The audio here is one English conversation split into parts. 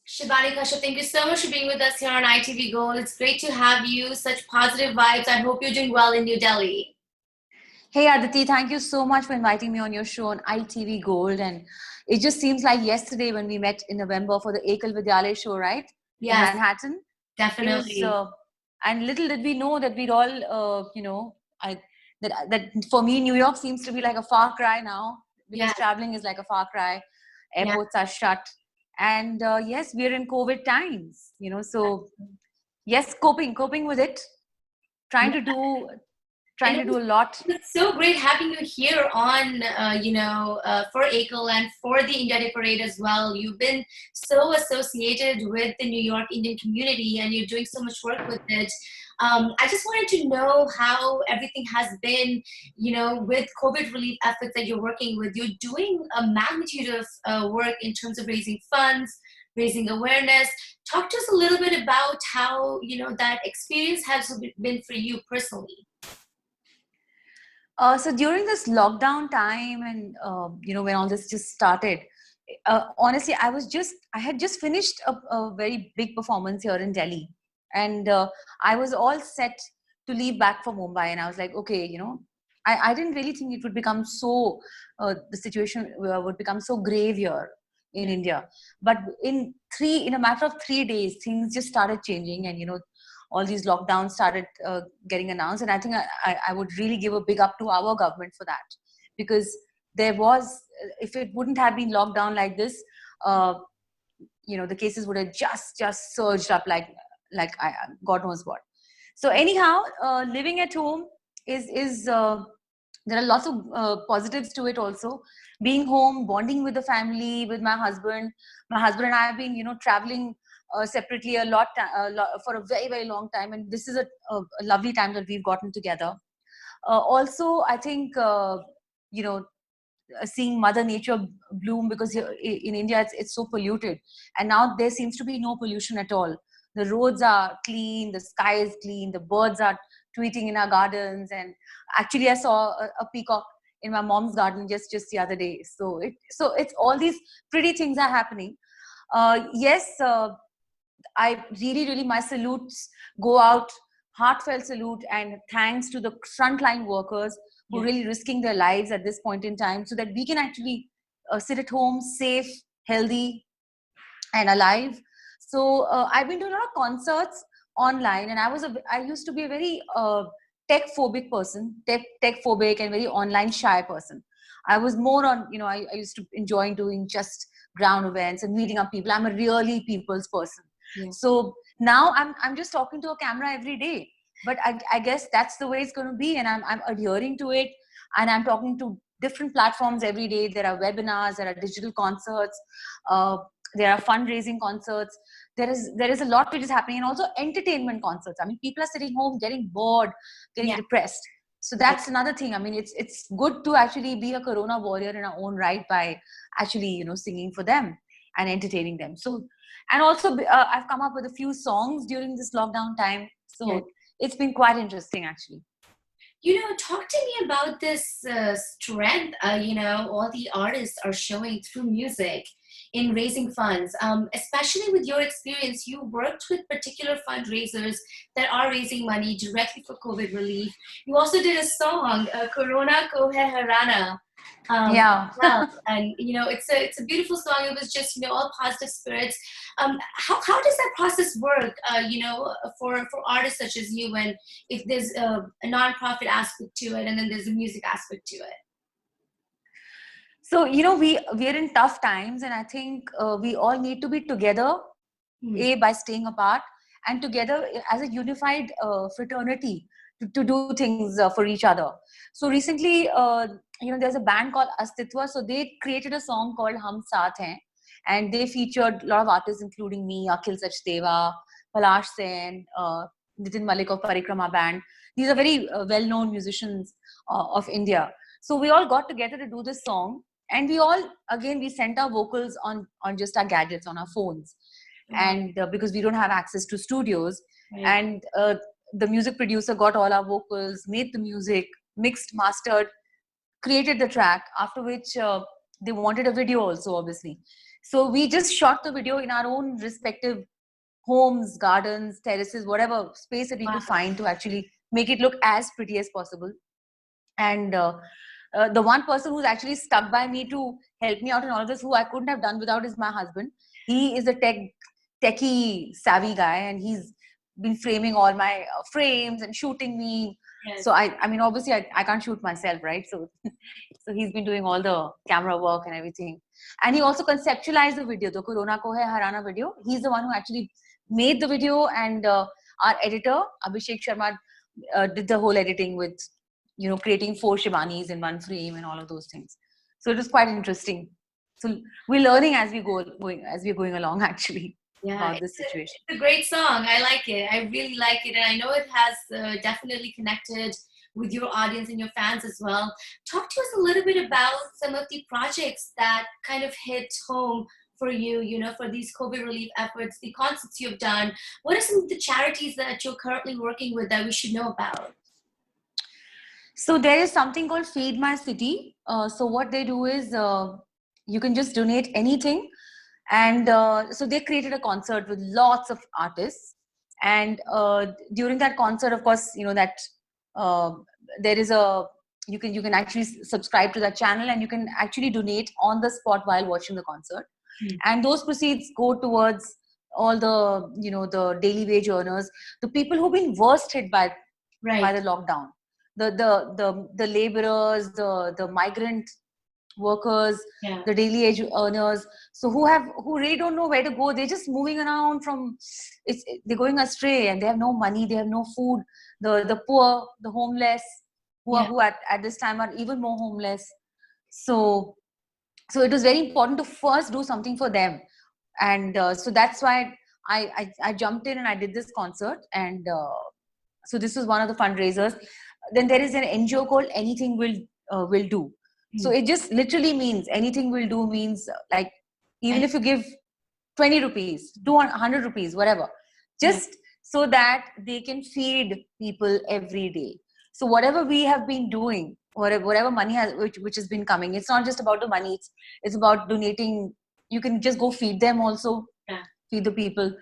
Shivani Kashyap, thank you so much for being with us here on ITV Gold. It's great to have you. Such positive vibes. I hope you're doing well in New Delhi. Hey Aditi, thank you so much for inviting me on your show on ITV Gold. And it just seems like yesterday when we met in November for the Ekal Vidyalaya show, right? In Yes, Manhattan. It was, definitely. and little did we know that we'd all, that for me, New York seems to be like a far cry now because Yes, traveling is like a far cry. yes. Airports are shut. And yes, we're in COVID times, so yes, coping with it, trying Yeah. to do, And trying to do a lot. it's so great having you here on, for ACL and for the India Day Parade as well. You've been so associated with the New York Indian community and you're doing so much work with it. I just wanted to know how everything has been, with COVID relief efforts that you're working with. You're doing a magnitude of work in terms of raising funds, raising awareness. Talk to us a little bit about how, that experience has been for you personally. So during this lockdown time, and when all this just started, honestly, I had just finished a very big performance here in Delhi, and I was all set to leave back for Mumbai, and I was like, okay, I didn't really think it would become so, the situation would become so grave here in India, but in a matter of 3 days, things just started changing, and all these lockdowns started getting announced. And I think I would really give a big up to our government for that, because there was, if it wouldn't have been locked down like this, uh, the cases would have just surged up like God knows what. So anyhow, living at home is there are lots of positives to it also. Being home, bonding with the family, with my husband and I have been traveling separately for a very very long time, and this is a lovely time that we've gotten together. Also, I think you know seeing mother nature bloom, because here in India it's so polluted, and now there seems to be no pollution at all. The roads are clean, the sky is clean, the birds are tweeting in our gardens, and actually I saw a peacock in my mom's garden just the other day. So it's all these pretty things are happening. Yes, I really, really, my salutes go out, heartfelt salute, and thanks to the frontline workers who are Yeah. really risking their lives at this point in time so that we can actually sit at home safe, healthy, and alive. So I've been to a lot of concerts online, and I used to be a very tech phobic person, tech phobic, and very online shy person. I was more on, I used to enjoy doing just ground events and meeting up people. I'm a really people's person. Yeah. So now I'm just talking to a camera every day. But I guess that's the way it's going to be, and I'm adhering to it, and I'm talking to different platforms every day. There are webinars, there are digital concerts, there are fundraising concerts. There is a lot which is happening, and also entertainment concerts. I mean, people are sitting home getting bored, getting Yeah. depressed. So Yeah. that's another thing. I mean, it's good to actually be a corona warrior in our own right by actually singing for them and entertaining them. So, and also I've come up with a few songs during this lockdown time. Yeah. So it's been quite interesting actually. Talk to me about this strength, all the artists are showing through music in raising funds. Especially with your experience, you worked with particular fundraisers that are raising money directly for COVID relief. You also did a song, Corona Ko Hai Harana, Yeah. well, and it's a beautiful song. It was just all positive spirits. How does that process work? For artists such as you, and if there's a nonprofit aspect to it, and then there's a music aspect to it. So we're in tough times, and I think we all need to be together, Hmm. a by staying apart, and together as a unified fraternity to do things for each other. So recently, there's a band called Astitva, so they created a song called Hum Saath Hain, and they featured a lot of artists including me, Akhil Sachdeva, Palash Sen, Nitin Malik of Parikrama Band. These are very well-known musicians of India. So we all got together to do this song, and we sent our vocals on just our gadgets, on our phones. Wow. And because we don't have access to studios, Right. and the music producer got all our vocals, made the music, mixed, mastered, created the track, after which they wanted a video also, obviously. So we just shot the video in our own respective homes, gardens, terraces, whatever space that we could find to actually make it look as pretty as possible. And the one person who's actually stuck by me to help me out in all of this, who I couldn't have done without, is my husband. He is a techie savvy guy, and he's been framing all my frames and shooting me. Yes. So I mean, obviously I can't shoot myself, right? So so he's been doing all the camera work and everything. And he also conceptualized the video, the Corona Ko Hai Harana video. He's the one who actually made the video, and our editor Abhishek Sharma did the whole editing with, you know, creating 4 Shivanis in one frame and all of those things. So it was quite interesting. So we're learning as we're going along, actually. Yeah, about this situation. It's a great song. I like it. I really like it, and I know it has definitely connected with your audience and your fans as well. Talk to us a little bit about some of the projects that kind of hit home for you, you know, for these COVID relief efforts, the concerts you've done. What are some of the charities that you're currently working with that we should know about? So there is something called Feed My City. So what they do is you can just donate anything. And so they created a concert with lots of artists. And during that concert, of course, you know that there is you can actually subscribe to that channel, and you can actually donate on the spot while watching the concert. And those proceeds go towards all the, you know, the daily wage earners, the people who've been worst hit by the lockdown, the laborers, the migrant workers, the daily wage earners, so who really don't know where to go. They're just moving around they're going astray, and they have no money, they have no food. The poor, the homeless, who at this time are even more homeless. So it was very important to first do something for them. And so that's why I jumped in and I did this concert. And so this was one of the fundraisers. Then there is an NGO called Anything Will Do. So it just literally means, anything will do means, like, even if you give 20 rupees, 200 rupees, whatever, just so that they can feed people every day. So whatever we have been doing, whatever money which has been coming, it's not just about the money, it's about donating. You can just go feed them also, feed the people.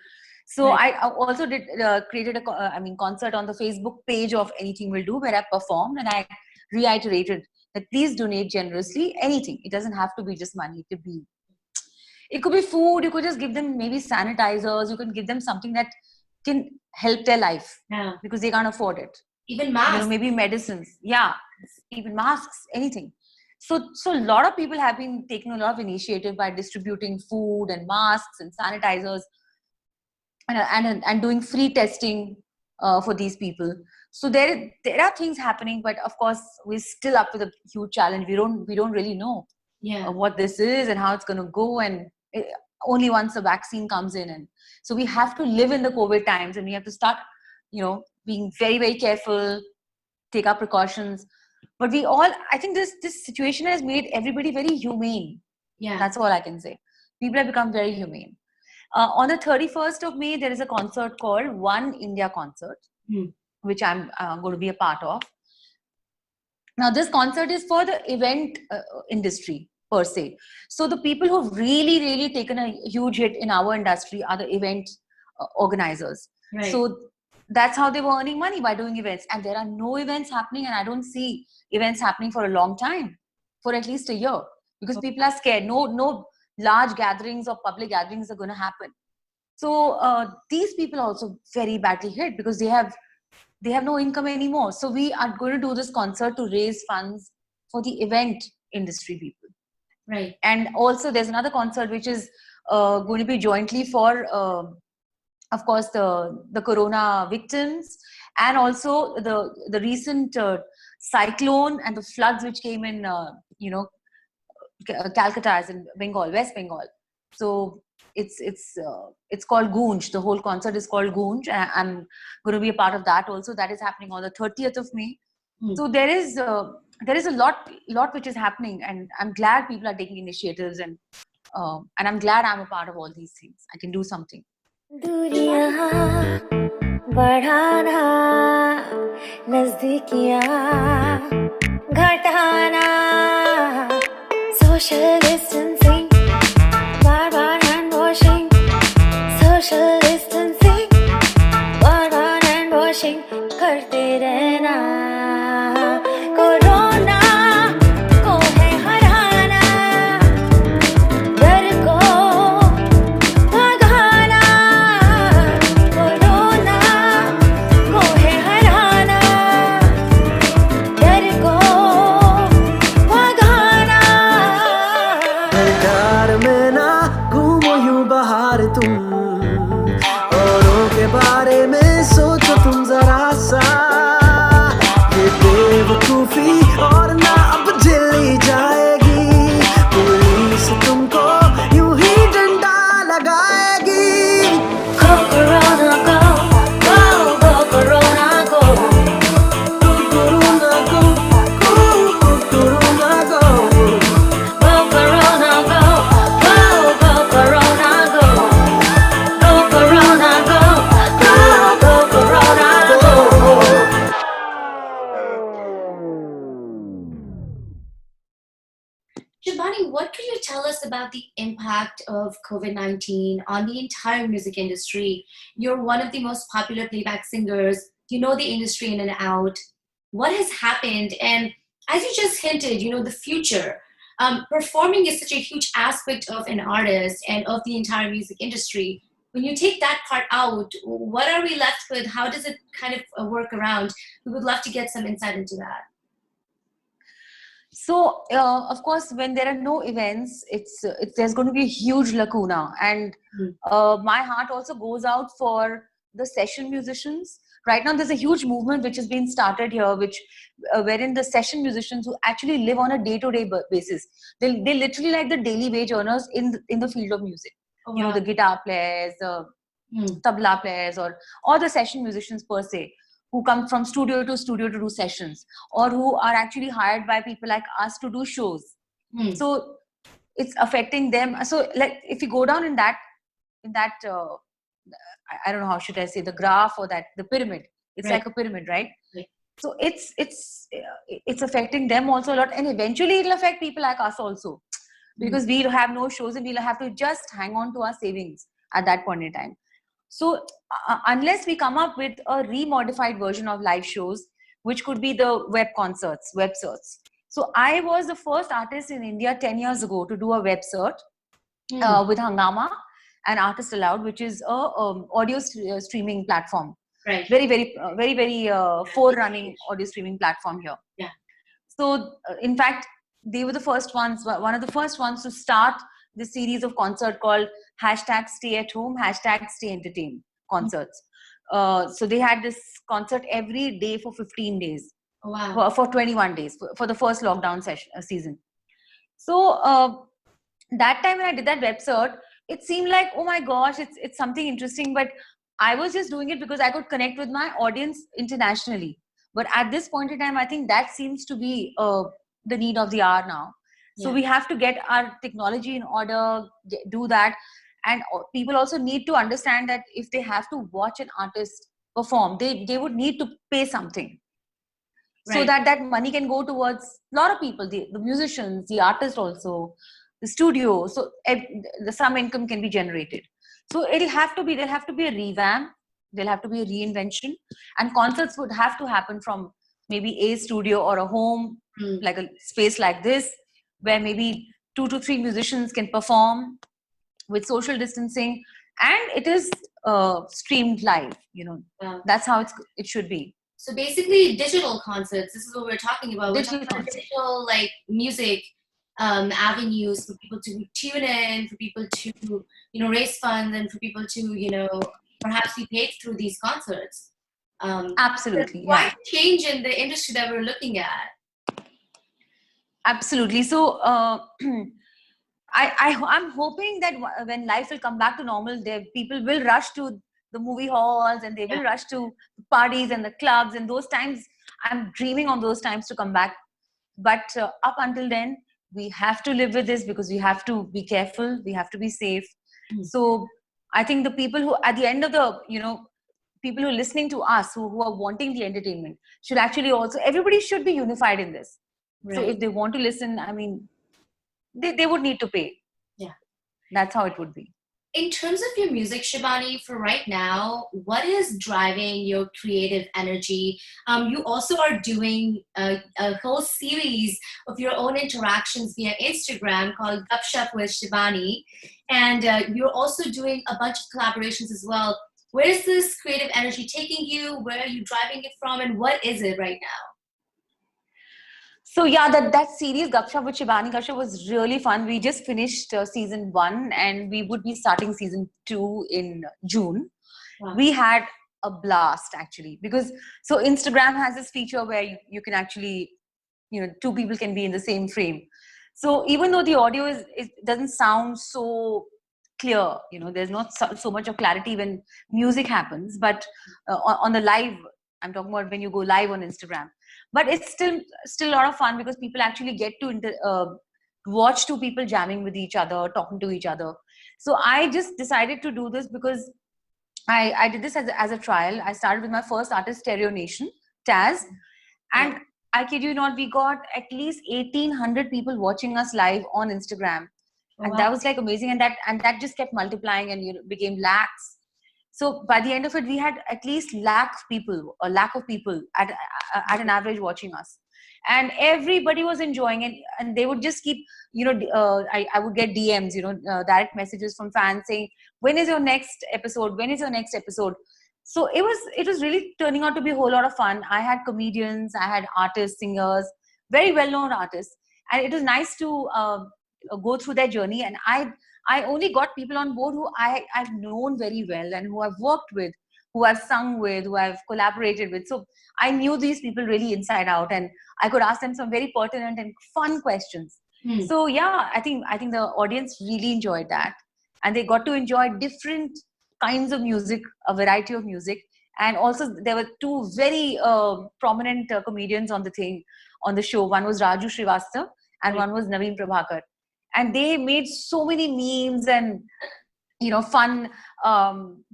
So I also did created a concert on the Facebook page of Anything Will Do, where I performed, and I reiterated that please donate generously. Anything. It doesn't have to be just money. It could be food. You could just give them maybe sanitizers. You can give them something that can help their life, because they can't afford it. Even masks. You know, maybe medicines. Yeah, even masks. Anything. So a lot of people have been taking a lot of initiative by distributing food and masks and sanitizers, and doing free testing for these people. So there are things happening, but of course we're still up with a huge challenge. We don't really know what this is and how it's going to go, and only once the vaccine comes in. And so we have to live in the COVID times, and we have to start, you know, being very, very careful, take our precautions. But I think this situation has made everybody very humane. Yeah, that's all I can say. People have become very humane. On the 31st of May, there is a concert called One India Concert, which I'm going to be a part of. Now, this concert is for the event industry per se. So the people who have really, really taken a huge hit in our industry are the event organizers. Right. So that's how they were earning money, by doing events. And there are no events happening, and I don't see events happening for a long time, for at least a year, because people are scared. No large gatherings or public gatherings are going to happen. So these people are also very badly hit, because they have no income anymore. So we are going to do this concert to raise funds for the event industry people. Right. And also there's another concert which is going to be jointly for, of course, the Corona victims, and also the recent cyclone and the floods which came in, Calcutta, as in Bengal, West Bengal. So it's called Goonj. The whole concert is called Goonj. I'm going to be a part of that also. That is happening on the 30th of May. So there is a lot which is happening, and I'm glad people are taking initiatives, and I'm glad I'm a part of all these things. I can do something. दूरियां बढ़ाना, नजदीकियां घटाना, social distancing bar bar social distancing, word on and washing करते रहना. Corona को है हराना, डर को भगाना. Corona को है हराना, डर को भगाना. कार में ना घूमो यूं बाहर तुम, औरों के बारे में सोचो तुम जरा सा. ये बेवकूफी और ना अब झेली जाएगी, पुलिस तुमको यूं ही डंडा लगाएगी. Go Corona go, go go Corona go. Corona को कोरोना को Go Corona go, go go Corona go. Go Corona go, go Corona go. Shivani, what can you tell us about the impact of COVID-19 on the entire music industry? You're one of the most popular playback singers. You know the industry in and out. What has happened? And as you just hinted, the future. Performing is such a huge aspect of an artist and of the entire music industry. When you take that part out, what are we left with? How does it kind of work around? We would love to get some insight into that. So, of course, when there are no events, there's going to be a huge lacuna. And my heart also goes out for the session musicians. Right now, there's a huge movement which has been started here, wherein the session musicians who actually live on a day-to-day basis, they literally like the daily wage earners in the field of music. Oh, You know, wow. the guitar players, the tabla players, or the session musicians per se, who come from studio to studio to do sessions, or who are actually hired by people like us to do shows. Hmm. So it's affecting them. So like if you go down in that I don't know how should I say, the graph or the pyramid. It's Right. like a pyramid, right? Right. So it's affecting them also a lot, and eventually it'll affect people like us also, because we'll have no shows and we'll have to just hang on to our savings at that point in time. So unless we come up with a remodified version of live shows, which could be the web concerts, web certs. So I was the first artist in India 10 years ago to do a web cert with Hangama and Artist Allowed, which is a audio streaming platform. Right. Very forerunning audio streaming platform here. Yeah. So in fact, they were the first ones, one of the first ones to start the series of concert called #StayAtHome, #StayEntertain concerts. So they had this concert every day for 15 days, Oh, wow. for 21 days for the first lockdown season. So that time when I did that web cert, it seemed like, oh my gosh, it's something interesting, but I was just doing it because I could connect with my audience internationally. But at this point in time, I think that seems to be the need of the hour now. So Yeah. we have to get our technology in order, do that. And people also need to understand that if they have to watch an artist perform, they would need to pay something. So Right. that money can go towards a lot of people, the musicians, the artists also, the studio. So some income can be generated. So there'll have to be a revamp, there'll have to be a reinvention, and concerts would have to happen from maybe a studio or a home, like a space like this, where maybe 2 to 3 musicians can perform with social distancing, and it is streamed live. Wow. That's how it should be. So basically, digital concerts. This is what we're talking about. Digital We're talking about concerts. digital like music avenues for people to tune in, for people to raise funds, and for people to perhaps be paid through these concerts. Absolutely, Quite yeah. a change in the industry that we're looking at. Absolutely. So I'm hoping that when life will come back to normal, people will rush to the movie halls, and they will rush to parties and the clubs, and those times, I'm dreaming of those times to come back. But up until then, we have to live with this, because we have to be careful, we have to be safe. So I think the people who, at the end of the, people who are listening to us, who are wanting the entertainment, should actually also, everybody should be unified in this. Right. So if they want to listen, I mean, they would need to pay. Yeah. That's how it would be. In terms of your music, Shivani, for right now, what is driving your creative energy? You also are doing a whole series of your own interactions via Instagram called Gupshup with Shivani. And you're also doing a bunch of collaborations as well. Where is this creative energy taking you? Where are you driving it from? And what is it right now? So yeah, that series Gupshup with Shivani Kashyap was really fun. We just finished season 1 and we would be starting season 2 in June. Wow. We had a blast actually, because so Instagram has this feature where you can actually, two people can be in the same frame. So even though the audio it doesn't sound so clear, there's not so much of clarity when music happens, but on the live, I'm talking about when you go live on Instagram, but it's still a lot of fun because people actually get to watch two people jamming with each other, talking to each other. So I just decided to do this because I did this as a trial. I started with my first artist, Stereo Nation, Taz, and I kid you not, we got at least 1,800 people watching us live on Instagram. Oh, And wow. that was like amazing, and that just kept multiplying and became lakhs. So by the end of it, we had at least lakh of people at an average watching us, and everybody was enjoying it. And they would just keep, I would get DMs, direct messages from fans saying, "When is your next episode? When is your next episode?" So it was really turning out to be a whole lot of fun. I had comedians, I had artists, singers, very well known artists, and it was nice to go through their journey. And I only got people on board who I've known very well and who I've worked with, who I've sung with, who I've collaborated with. So I knew these people really inside out, and I could ask them some very pertinent and fun questions. So yeah, I think the audience really enjoyed that, and they got to enjoy different kinds of music, a variety of music. And also there were two very prominent comedians on the show. One was Raju Srivastava and one was Naveen Prabhakar. And they made so many memes and fun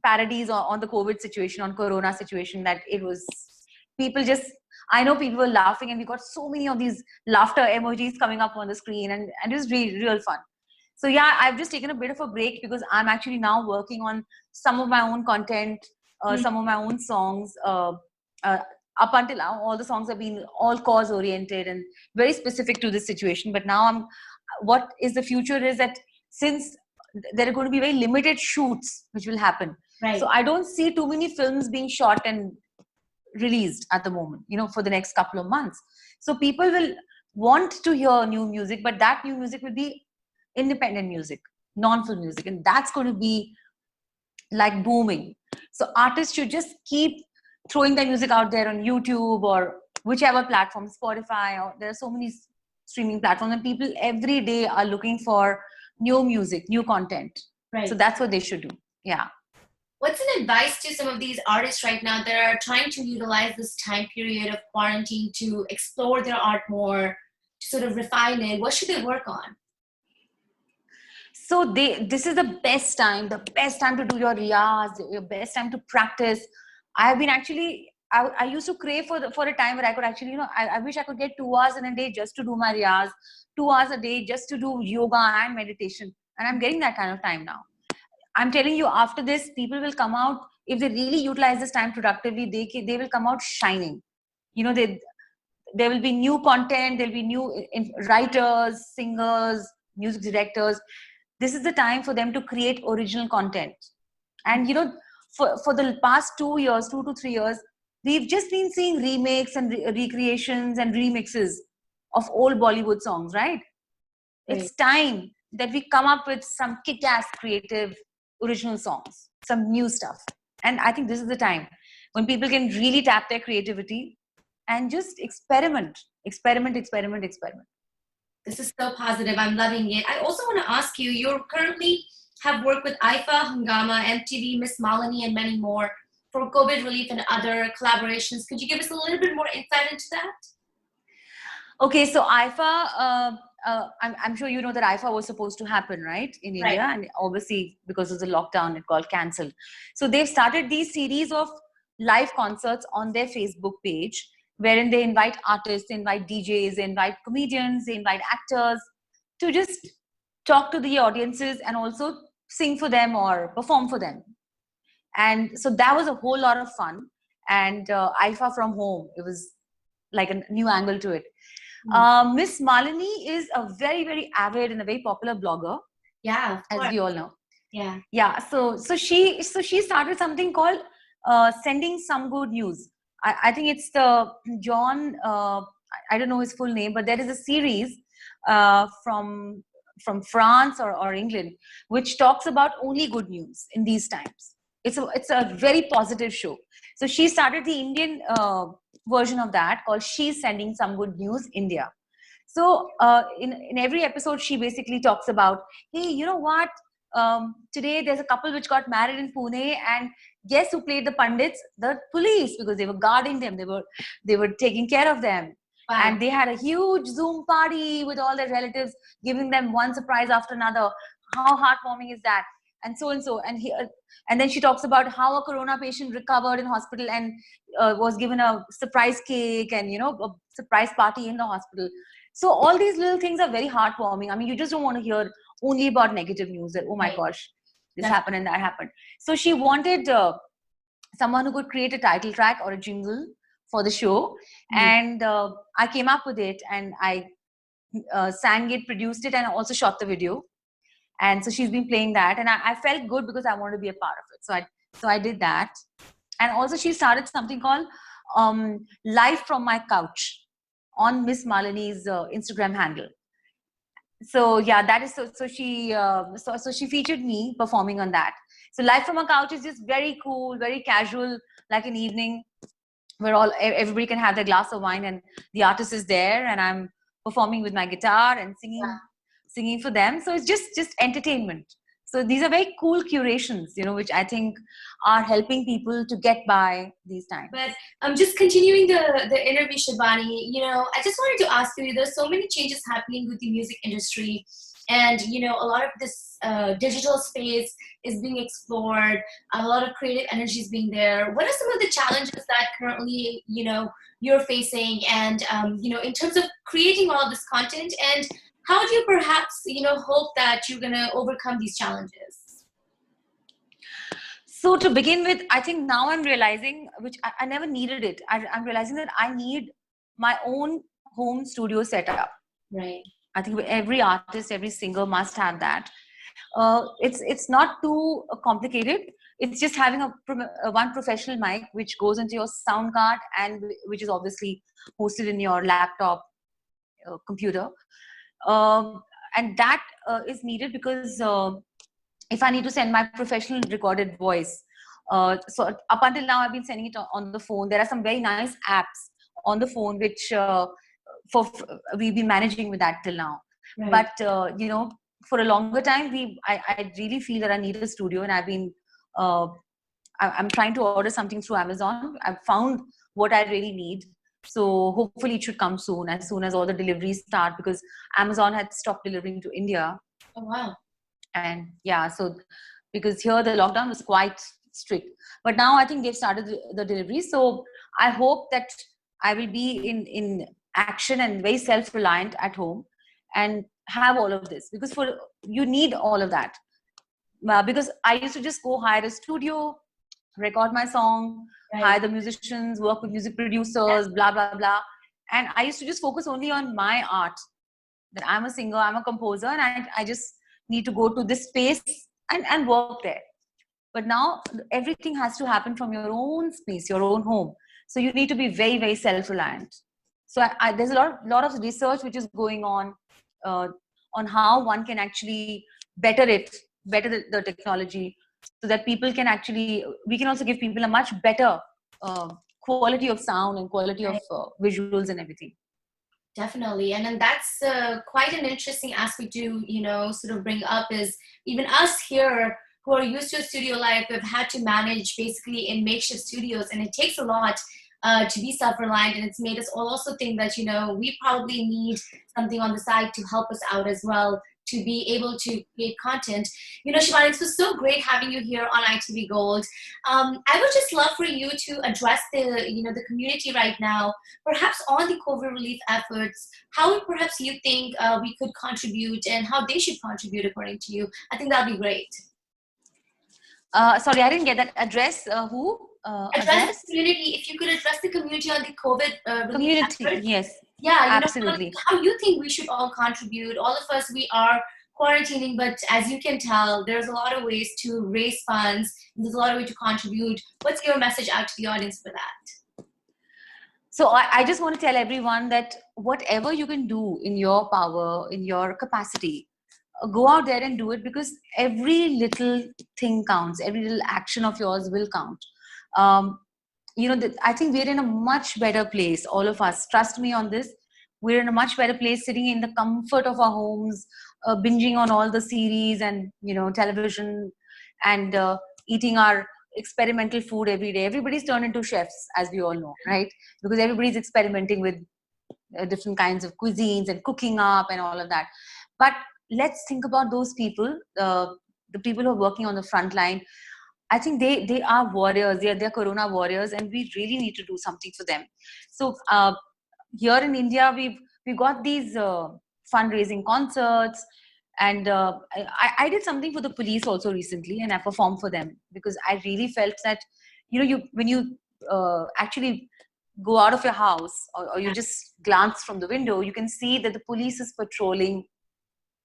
parodies on the COVID situation, on Corona situation, that it was I know people were laughing, and we got so many of these laughter emojis coming up on the screen, and it was really real fun. So yeah, I've just taken a bit of a break because I'm actually now working on some of my own content, some of my own songs. Up until now, all the songs have been all cause oriented and very specific to this situation. But now what is the future is that since there are going to be very limited shoots which will happen, Right. so I don't see too many films being shot and released at the moment, for the next couple of months. So people will want to hear new music, but that new music will be independent music, non-film music, and that's going to be like booming. So artists should just keep throwing their music out there on YouTube or whichever platform, Spotify, or there are so many streaming platforms, and people every day are looking for new music, new content. Right. So that's what they should do. Yeah. What's an advice to some of these artists right now that are trying to utilize this time period of quarantine to explore their art more, to sort of refine it? What should they work on? So this is the best time to do your riyaz, your best time to practice. I have been actually, I used to crave for a time where I could actually, I wish I could get 2 hours in a day just to do my riyaz, 2 hours a day just to do yoga and meditation. And I'm getting that kind of time now. I'm telling you, after this, people will come out, if they really utilize this time productively, they will come out shining. There will be new content, there'll be new writers, singers, music directors. This is the time for them to create original content. And, for the past 2 to 3 years, we've just been seeing remakes and recreations and remixes of old Bollywood songs, right? It's time that we come up with some kick-ass creative original songs, some new stuff. And I think this is the time when people can really tap their creativity and just experiment. This is so positive. I'm loving it. I also want to ask you, you currently have worked with IFA, Hungama, MTV, Miss Malini, and many more for COVID relief and other collaborations. Could you give us a little bit more insight into that? Okay, so IFA, I'm sure you know that IFA was supposed to happen, right, in India, and obviously because of the lockdown, it got cancelled. So they've started these series of live concerts on their Facebook page, wherein they invite artists, they invite DJs, they invite comedians, they invite actors to just talk to the audiences and also sing for them or perform for them. And so that was a whole lot of fun. And Alpha from Home, it was like a new angle to it. Miss Malini is a very, very avid and a very popular blogger, Yeah, of as course. we all know. Yeah. So she started something called Sending Some Good News. I think it's the John, I don't know his full name, but there is a series from France or England, which talks about only good news in these times. It's a very positive show. So she started the Indian version of that called She's Sending Some Good News India. So in every episode, she basically talks about, hey, you know what? Today there's a couple which got married in Pune, and guess who played the pundits? The police, because they were guarding them. They were taking care of them. Wow. And they had a huge Zoom party with all their relatives, giving them one surprise after another. How heartwarming is that? And so and so. And then she talks about how a corona patient recovered in hospital and was given a surprise cake and, a surprise party in the hospital. So all these little things are very heartwarming. I mean, you just don't want to hear only about negative news that, oh my gosh, this happened and that happened. So she wanted someone who could create a title track or a jingle for the show. And I came up with it, and I sang it, produced it, and also shot the video. And so she's been playing that, and I felt good because I wanted to be a part of it. So I did that. And also she started something called Live from My Couch on Miss Malini's Instagram handle. So yeah, that is so she so she featured me performing on that. So Live from a Couch is just very cool, very casual, like an evening where everybody can have their glass of wine and the artist is there, and I'm performing with my guitar and singing for them. So it's just entertainment. So these are very cool curations, which I think are helping people to get by these times. But just continuing the interview, Shibani, I just wanted to ask you, there's so many changes happening with the music industry, and a lot of this digital space is being explored, a lot of creative energy is being there. What are some of the challenges that currently you're facing, and in terms of creating all of this content, and how do you perhaps hope that you're going to overcome these challenges? So to begin with, I think now I'm realizing, which I never needed it, I'm realizing that I need my own home studio setup. Right. I think every artist, every singer must have that. It's not too complicated. It's just having one professional mic which goes into your sound card and which is obviously hosted in your laptop, computer. And that is needed because if I need to send my professional recorded voice, so up until now I've been sending it on the phone. There are some very nice apps on the phone which we've been managing with that till now. Right. But for a longer time, I really feel that I need a studio, and I've been I'm trying to order something through Amazon. I've found what I really need. So hopefully it should come soon as all the deliveries start, because Amazon had stopped delivering to India. Oh, wow. And yeah, so because here the lockdown was quite strict, but now I think they've started the delivery. So I hope that I will be in action and very self-reliant at home and have all of this, because you need all of that. Because I used to just go hire a studio, record my song, right, hire the musicians, work with music producers, blah, blah, blah. And I used to just focus only on my art. That I'm a singer, I'm a composer, and I just need to go to this space and work there. But now everything has to happen from your own space, your own home. So you need to be very, very self-reliant. So there's a lot of research which is going on how one can actually better the technology, so that we can also give people a much better quality of sound and quality of visuals and everything. Definitely. And then that's quite an interesting aspect to, sort of bring up, is even us here who are used to a studio life, we've had to manage basically in makeshift studios, and it takes a lot to be self-reliant, and it's made us all also think that, we probably need something on the side to help us out as well, to be able to create content. Shibani, it was so great having you here on ITV Gold. I would just love for you to address the community right now, perhaps on the COVID relief efforts, how perhaps you think we could contribute and how they should contribute according to you. I think that'd be great. Sorry, I didn't get that. Address who? Address the community. If you could address the community on the COVID relief Community. effort, Yes, yeah, absolutely. how you think we should all contribute. All of us, we are quarantining, but as you can tell, there's a lot of ways to raise funds. There's a lot of ways to contribute. What's your message out to the audience for that? So I just want to tell everyone that whatever you can do in your power, in your capacity, go out there and do it, because every little thing counts. Every little action of yours will count. Um, I think we're in a much better place, all of us. Trust me on this. We're in a much better place sitting in the comfort of our homes, binging on all the series and, television, and eating our experimental food every day. Everybody's turned into chefs, as we all know, right? Because everybody's experimenting with different kinds of cuisines and cooking up and all of that. But let's think about those people, the people who are working on the front line. I think they are warriors. They're corona warriors, and we really need to do something for them. So here in India, we've got these fundraising concerts, and I did something for the police also recently, and I performed for them, because I really felt that when you actually go out of your house, or you just glance from the window, you can see that the police is patrolling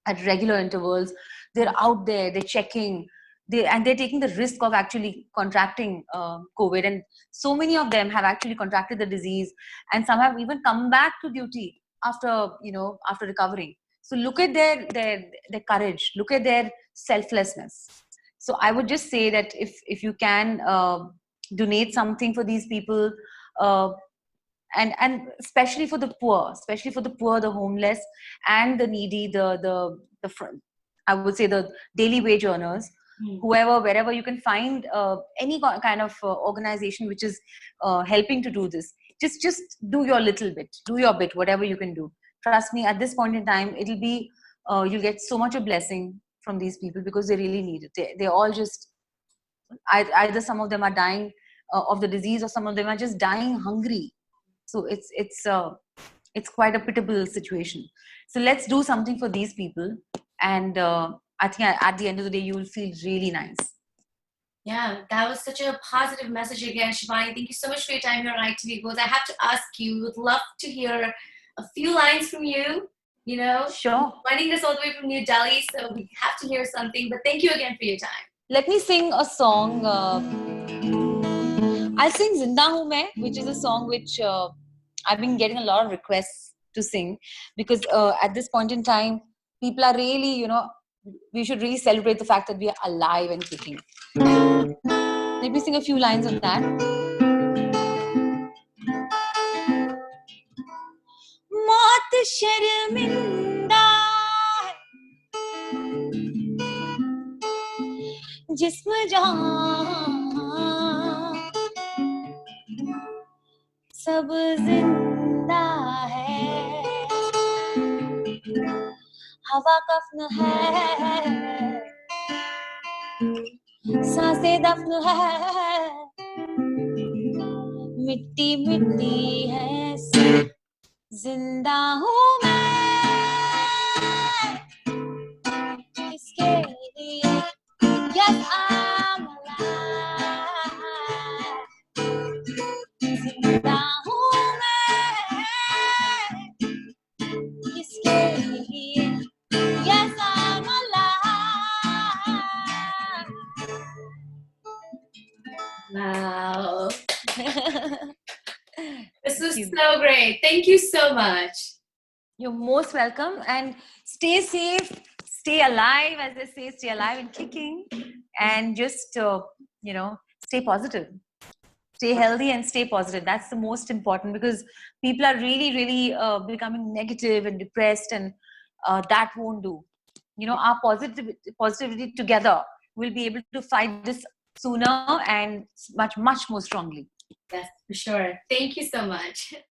at regular intervals. They're out there, they're checking, they're taking the risk of actually contracting COVID, and so many of them have actually contracted the disease, and some have even come back to duty after recovering. So look at their courage, look at their selflessness. So I would just say that if you can donate something for these people, and especially for the poor, the homeless, and the needy, I would say the daily wage earners, whoever, wherever you can find any kind of organization which is helping to do this. Just do your little bit, do your bit, whatever you can do. Trust me, at this point in time, it'll be you'll get so much a blessing from these people, because they really need it. They all just either some of them are dying of the disease, or some of them are just dying hungry. So it's quite a pitiable situation. So let's do something for these people, and I think at the end of the day, you will feel really nice. Yeah, that was such a positive message again, Shivani. Thank you so much for your time here on ITV Goes. I have to ask you, would love to hear a few lines from you. Sure. Joining us all the way from New Delhi, so we have to hear something. But thank you again for your time. Let me sing a song. I'll sing Zinda Hoon Main, which is a song which I've been getting a lot of requests to sing, because at this point in time, people are really, we should really celebrate the fact that we are alive and kicking. Let me sing a few lines of that. Maut sharminda जिस्म जहां सब जिंदा है, हवा कफ्न है, सांसें दफन है, मिट्टी मिट्टी है, जिंदा हूँ मैं किसके लिए? Yes, I'm alive. जिंदा हूँ मैं किसके लिए? Yes, I'm alive. Wow. This was so great. Thank you so much. You're most welcome, and stay safe, stay alive, as they say, stay alive and kicking, and just, stay positive. Stay healthy and stay positive. That's the most important, because people are really, really becoming negative and depressed, and that won't do. Our positivity together will be able to fight this sooner and much, much more strongly. Yes, for sure. Thank you so much.